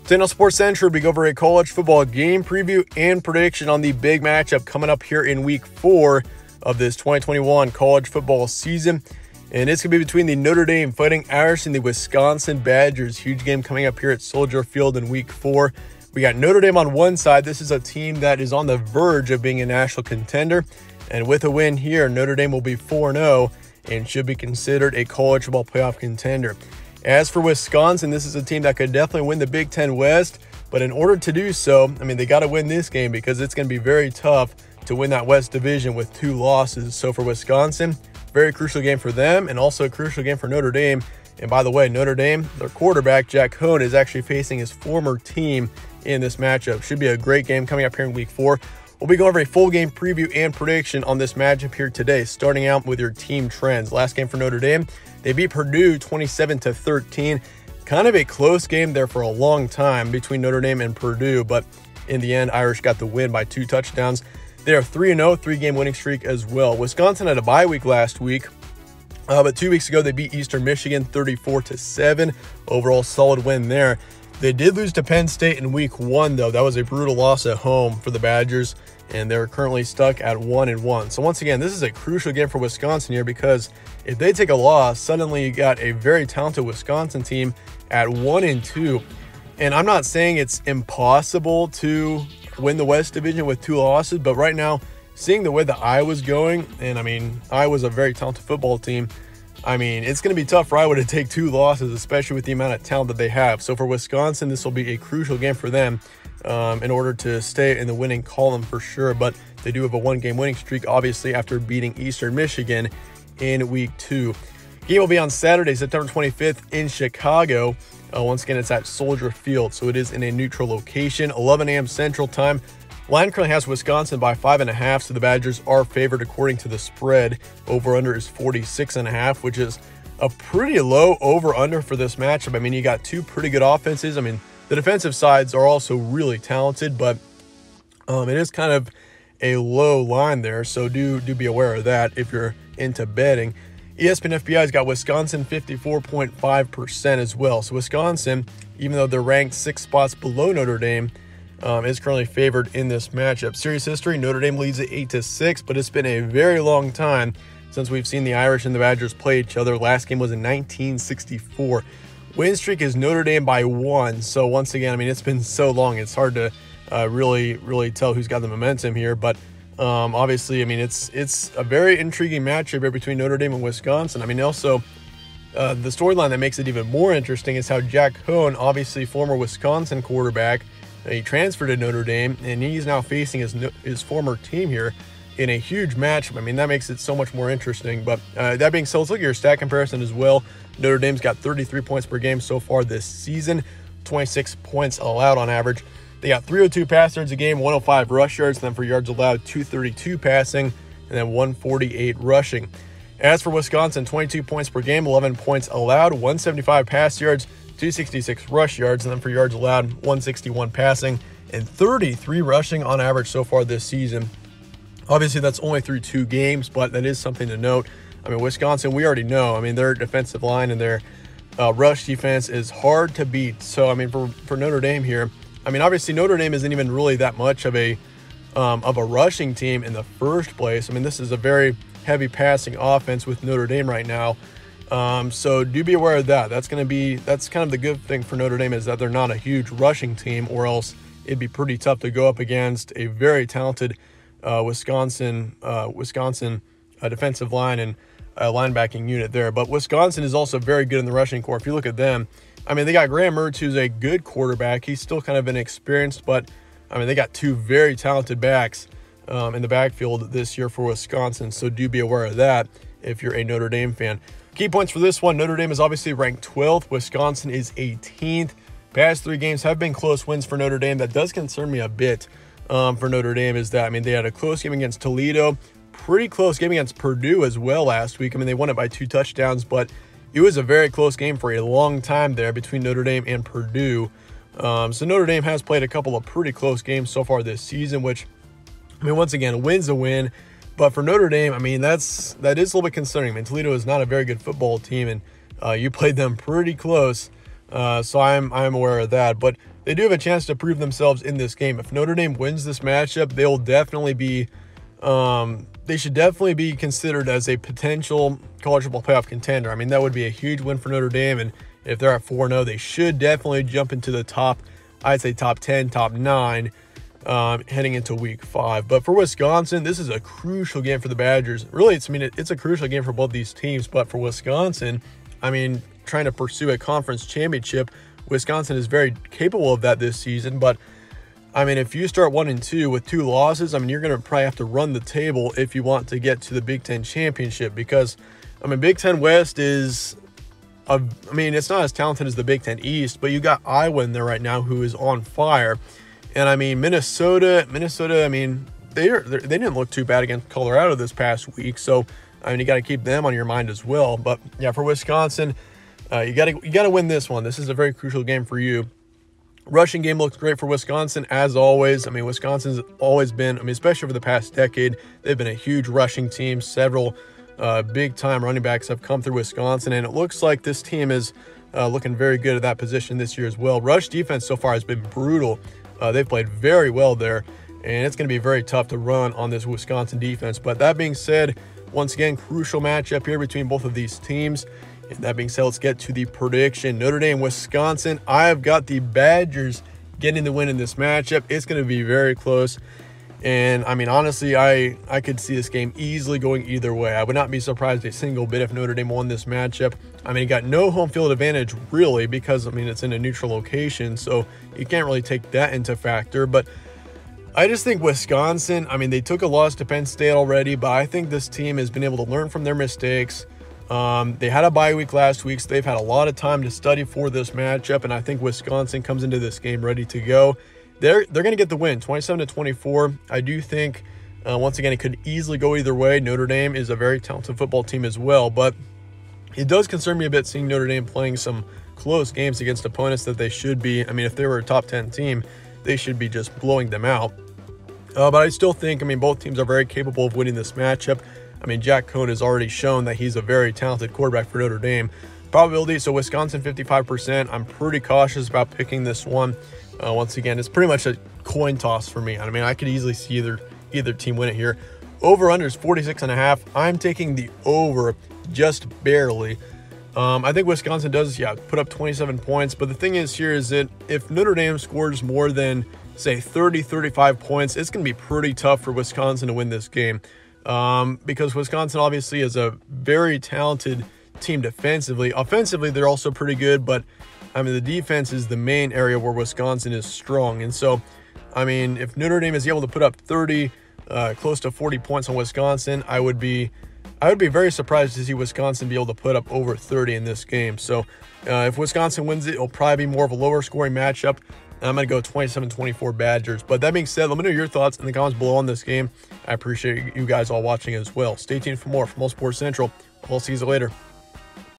Today on Sports Central, we go over a college football game preview and prediction on the big matchup coming up here in week 4 of this 2021 college football season. And it's going to be between the Notre Dame Fighting Irish and the Wisconsin Badgers. Huge game coming up here at Soldier Field in week 4. We got Notre Dame on one side. This is a team that is on the verge of being a national contender. And with a win here, Notre Dame will be 4-0 and should be considered a college football playoff contender. As for Wisconsin, this is a team that could definitely win the Big Ten West, but in order to do so, they got to win this game because it's going to be very tough to win that West Division with 2 losses. So for Wisconsin, very crucial game for them and also a crucial game for Notre Dame. And by the way, Notre Dame, their quarterback, Jack Coan, is actually facing his former team in this matchup. Should be a great game coming up here in week 4. We'll be going over a full game preview and prediction on this matchup here today, starting out with your team trends. Last game for Notre Dame, they beat Purdue 27-13. Kind of a close game there for a long time between Notre Dame and Purdue, but in the end, Irish got the win by 2 touchdowns. They are 3-0, 3-game winning streak as well. Wisconsin had a bye week last week, but 2 weeks ago, they beat Eastern Michigan 34-7. Overall, solid win there. They did lose to Penn State in week 1, though. That was a brutal loss at home for the Badgers, and they're currently stuck at 1-1. So once again, this is a crucial game for Wisconsin here because if they take a loss, suddenly you got a very talented Wisconsin team at 1-2. And I'm not saying it's impossible to win the West Division with 2 losses, but right now, seeing the way that Iowa's going, and Iowa's a very talented football team, it's going to be tough for Iowa to take 2 losses, especially with the amount of talent that they have. So for Wisconsin, this will be a crucial game for them in order to stay in the winning column for sure. But they do have a 1-game winning streak, obviously, after beating Eastern Michigan in week 2. Game will be on Saturday, September 25th in Chicago. Once again, it's at Soldier Field, so it is in a neutral location, 11 a.m. Central Time. Line currently has Wisconsin by 5.5, so the Badgers are favored according to the spread. Over-under is 46.5, which is a pretty low over-under for this matchup. You got 2 pretty good offenses. The defensive sides are also really talented, but it is kind of a low line there, so do be aware of that if you're into betting. ESPN FPI's got Wisconsin 54.5% as well. So Wisconsin, even though they're ranked 6 spots below Notre Dame, is currently favored in this matchup. Series history, Notre Dame leads it 8-6, but it's been a very long time since we've seen the Irish and the Badgers play each other. Last game was in 1964. Win streak is Notre Dame by 1. So once again, it's been so long, it's hard to really tell who's got the momentum here. But obviously, it's a very intriguing matchup here between Notre Dame and Wisconsin. Also, the storyline that makes it even more interesting is how Jack Coan, obviously former Wisconsin quarterback, he transferred to Notre Dame, and he's now facing his former team here in a huge matchup. That makes it so much more interesting. But that being said, let's look at your stat comparison as well. Notre Dame's got 33 points per game so far this season, 26 points allowed on average. They got 302 pass yards a game, 105 rush yards, and then for yards allowed, 232 passing, and then 148 rushing. As for Wisconsin, 22 points per game, 11 points allowed, 175 pass yards, 266 rush yards, and then for yards allowed, 161 passing, and 33 rushing on average so far this season. Obviously, that's only through 2 games, but that is something to note. Wisconsin, we already know, their defensive line and their rush defense is hard to beat. So, for Notre Dame here, obviously Notre Dame isn't even really that much of a rushing team in the first place. This is a very heavy passing offense with Notre Dame right now. So do be aware of that. That's kind of the good thing for Notre Dame is that they're not a huge rushing team, or else it'd be pretty tough to go up against a very talented Wisconsin defensive line and linebacking unit there. But Wisconsin is also very good in the rushing corps. If you look at them, they got Graham Mertz, who's a good quarterback. He's still kind of inexperienced, but they got 2 very talented backs in the backfield this year for Wisconsin. So do be aware of that if you're a Notre Dame fan. Key points for this one, Notre Dame is obviously ranked 12th. Wisconsin is 18th. Past 3 games have been close wins for Notre Dame. That does concern me a bit for Notre Dame is that, they had a close game against Toledo, pretty close game against Purdue as well last week. They won it by 2 touchdowns, but it was a very close game for a long time there between Notre Dame and Purdue. So Notre Dame has played a couple of pretty close games so far this season, which, once again, a win's a win. But for Notre Dame, that is a little bit concerning. Toledo is not a very good football team, and you played them pretty close. So I'm aware of that. But they do have a chance to prove themselves in this game. If Notre Dame wins this matchup, they'll definitely be they should definitely be considered as a potential college football playoff contender. I mean, that would be a huge win for Notre Dame, and if they're at 4-0, they should definitely jump into the top, I'd say top 10, top 9, heading into week 5. But for Wisconsin, this is a crucial game for the Badgers. Really, it's a crucial game for both these teams, but for Wisconsin, I mean, trying to pursue a conference championship, Wisconsin is very capable of that this season, but I mean, if you start 1-2 with 2 losses, I mean, you're going to probably have to run the table if you want to get to the Big Ten championship, because, I mean, Big Ten West is, I mean, it's not as talented as the Big Ten East, but you got Iowa in there right now who is on fire. And, I mean, Minnesota, I mean, they didn't look too bad against Colorado this past week, so, I mean, you got to keep them on your mind as well. But, yeah, for Wisconsin, you got to win this one. This is a very crucial game for you. Rushing game looks great for Wisconsin, as always. I mean, Wisconsin's always been, I mean, especially over the past decade, they've been a huge rushing team. Several big-time running backs have come through Wisconsin, and it looks like this team is looking very good at that position this year as well. Rush defense so far has been brutal. They've played very well there, and it's going to be very tough to run on this Wisconsin defense. But that being said, once again, crucial matchup here between both of these teams. And that being said, let's get to the prediction. Notre Dame, Wisconsin. I have got the Badgers getting the win in this matchup. It's going to be very close. And, I mean, honestly, I could see this game easily going either way. I would not be surprised a single bit if Notre Dame won this matchup. I mean, you got no home field advantage, really, because, I mean, it's in a neutral location, so you can't really take that into factor. But I just think Wisconsin, I mean, they took a loss to Penn State already, but I think this team has been able to learn from their mistakes. They had a bye week last week, so they've had a lot of time to study for this matchup, and I think Wisconsin comes into this game ready to go. They're going to get the win, 27-24. I do think, once again, it could easily go either way. Notre Dame is a very talented football team as well, but it does concern me a bit seeing Notre Dame playing some close games against opponents that they should be. I mean, if they were a top 10 team, they should be just blowing them out. But I still think, I mean, both teams are very capable of winning this matchup. I mean, Jack Coan has already shown that he's a very talented quarterback for Notre Dame. Probability, so Wisconsin 55%. I'm pretty cautious about picking this one. Once again, it's pretty much a coin toss for me. I mean, I could easily see either team win it here. Over-under is 46.5. I'm taking the over just barely. I think Wisconsin does, put up 27 points. But the thing is here is that if Notre Dame scores more than, say, 30, 35 points, it's going to be pretty tough for Wisconsin to win this game. Because Wisconsin obviously is a very talented team defensively. Offensively, they're also pretty good, but I mean, the defense is the main area where Wisconsin is strong. And so, I mean, if Notre Dame is able to put up 30, close to 40 points on Wisconsin, I would be very surprised to see Wisconsin be able to put up over 30 in this game. So, if Wisconsin wins it, it'll probably be more of a lower scoring matchup. I'm going to go 27-24 Badgers. But that being said, let me know your thoughts in the comments below on this game. I appreciate you guys all watching as well. Stay tuned for more from All Sports Central. We'll see you later.